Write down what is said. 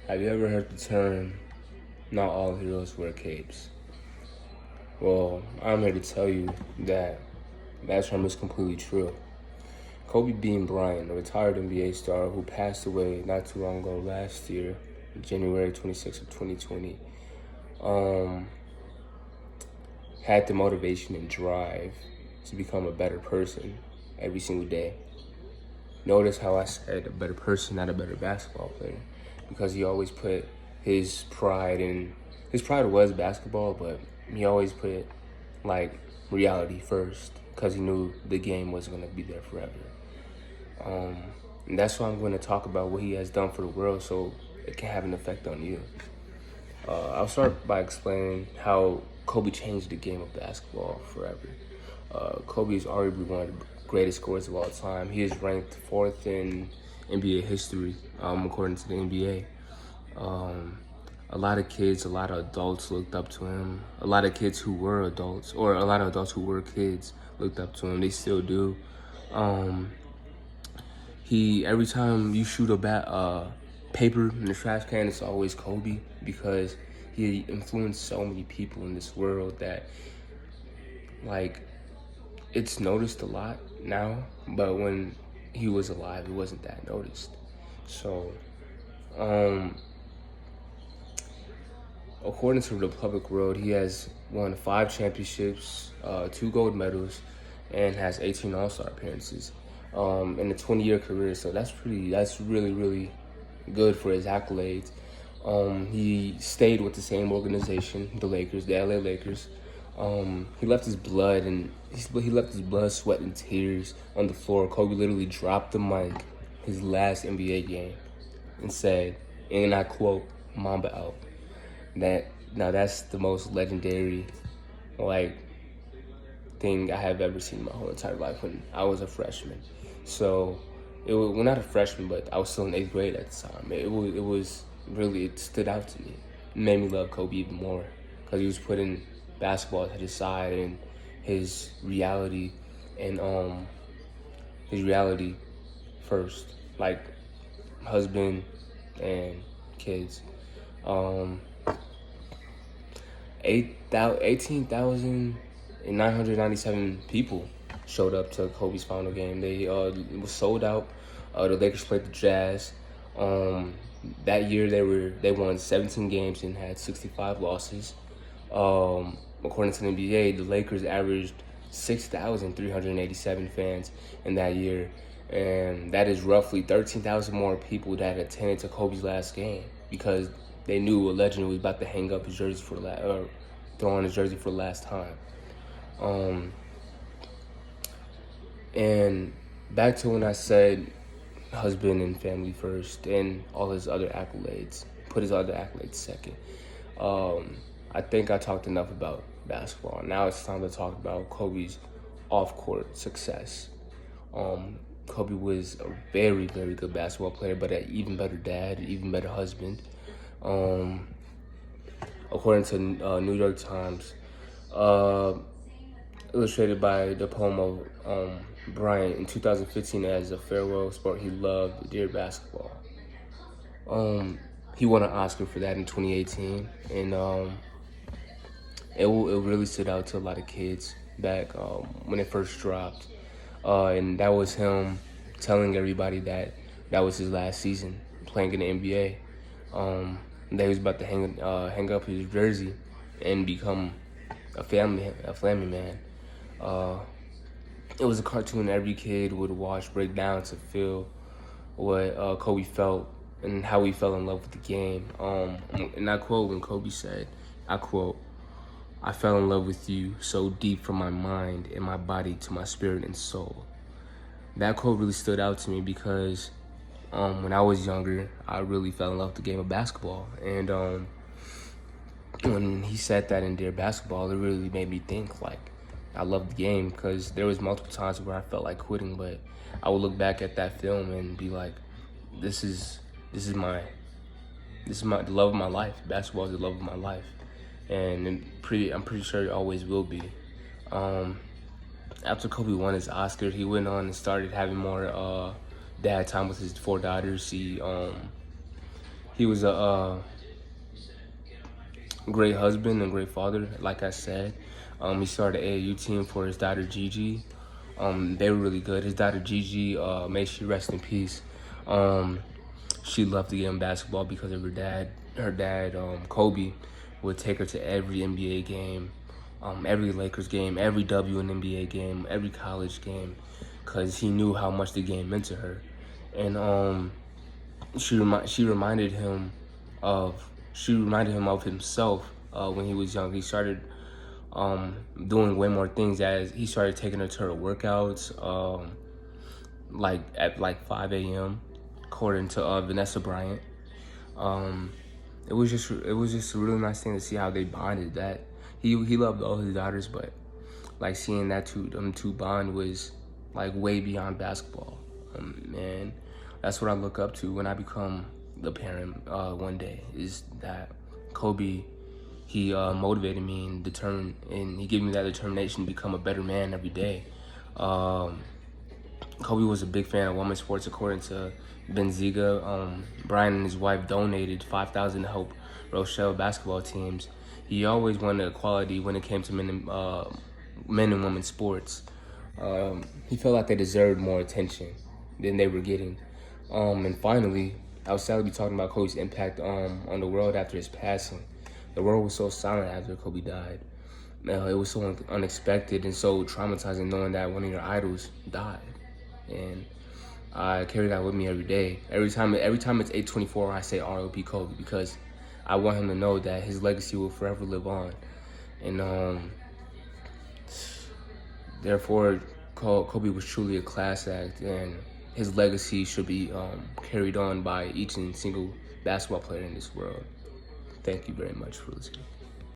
Have you ever heard the term, not all heroes wear capes? Well, I'm here to tell you that that term is completely true. Kobe Bean Bryant, a retired NBA star who passed away not too long ago last year, January 26th of 2020, had the motivation and drive to become a better person every single day. Notice how I said a better person, not a better basketball player, because he always put his pride in. His pride was basketball, but he always put like reality first, because he knew the game wasn't gonna be there forever. And that's why I'm going to talk about what he has done for the world, so it can have an effect on you. I'll start by explaining how Kobe changed the game of basketball forever. Kobe is arguably one of the greatest scorers of all time. He is ranked fourth in NBA history, according to the NBA. A lot of kids, a lot of adults looked up to him. A lot of kids who were adults, or a lot of adults who were kids, looked up to him. They still do. Every time you shoot a paper in the trash can, it's always Kobe, because he influenced so many people in this world that, like, it's noticed a lot now, but when he was alive, it wasn't that noticed. So, according to the public world, he has won 5 championships, 2 gold medals, and has 18 All-Star appearances in a 20-year career. So that's really, really good for his accolades. He stayed with the same organization, the Lakers, the LA Lakers. He left his blood, sweat, and tears on the floor. Kobe literally dropped the mic his last NBA game and said, and I quote, "Mamba out." That's the most legendary, thing I have ever seen in my whole entire life when I was a freshman. So, not a freshman, but I was still in 8th grade at the time. It stood out to me. It made me love Kobe even more, because he was putting basketball at his side and his reality first, like husband and kids. 18,997 people showed up to Kobe's final game. It was sold out. The Lakers played the Jazz. That year they won 17 games and had 65 losses. According to the NBA, the Lakers averaged 6,387 fans in that year, and that is roughly 13,000 more people that attended to Kobe's last game, because they knew a legend was about to hang up his jersey throw on his jersey for the last time. And back to when I said husband and family first, and all his other accolades, put his other accolades second. I think I talked enough about basketball. Now it's time to talk about Kobe's off-court success. Kobe was a very, very good basketball player, but an even better dad, an even better husband. According to New York Times, illustrated by the poem of Bryant in 2015 as a farewell sport he loved, Dear Basketball. He won an Oscar for that in 2018, and it really stood out to a lot of kids back when it first dropped. And that was him telling everybody that was his last season playing in the NBA. That he was about to hang up his jersey and become a family man. It was a cartoon every kid would watch, break down to feel what Kobe felt and how he fell in love with the game. And I quote when Kobe said, I quote, "I fell in love with you so deep from my mind and my body to my spirit and soul." That quote really stood out to me because when I was younger, I really fell in love with the game of basketball. And when he said that in Dear Basketball, it really made me think, like, I loved the game, because there was multiple times where I felt like quitting, but I would look back at that film and be like, this is the love of my life. Basketball is the love of my life. And I'm pretty sure it always will be. After Kobe won his Oscar, he went on and started having more dad time with his 4 daughters. he was a great husband and great father. Like I said, he started an AAU team for his daughter Gigi. They were really good. His daughter Gigi, may she rest in peace. She loved the game basketball because of her dad. Her dad, Kobe, would take her to every NBA game, every Lakers game, every WNBA game, every college game, because he knew how much the game meant to her. And she reminded him of himself when he was young. He started doing way more things as he started taking her to her workouts, like at like 5 a.m. according to Vanessa Bryant. It was just a really nice thing to see how they bonded. That he loved all his daughters, but like seeing them two bond was like way beyond basketball. And that's what I look up to when I become the parent one day. Is that Kobe? He motivated me and he gave me that determination to become a better man every day. Kobe was a big fan of women's sports, according to Benziga. Brian and his wife donated $5,000 to help Rochelle basketball teams. He always wanted equality when it came to men and women's sports. He felt like they deserved more attention than they were getting. And finally, I was sadly talking about Kobe's impact on the world after his passing. The world was so silent after Kobe died. It was so unexpected and so traumatizing knowing that one of your idols died. And I carry that with me every day. Every time it's 8/24, I say R.I.P. Kobe, because I want him to know that his legacy will forever live on. And therefore, Kobe was truly a class act, and his legacy should be carried on by each and single basketball player in this world. Thank you very much for listening.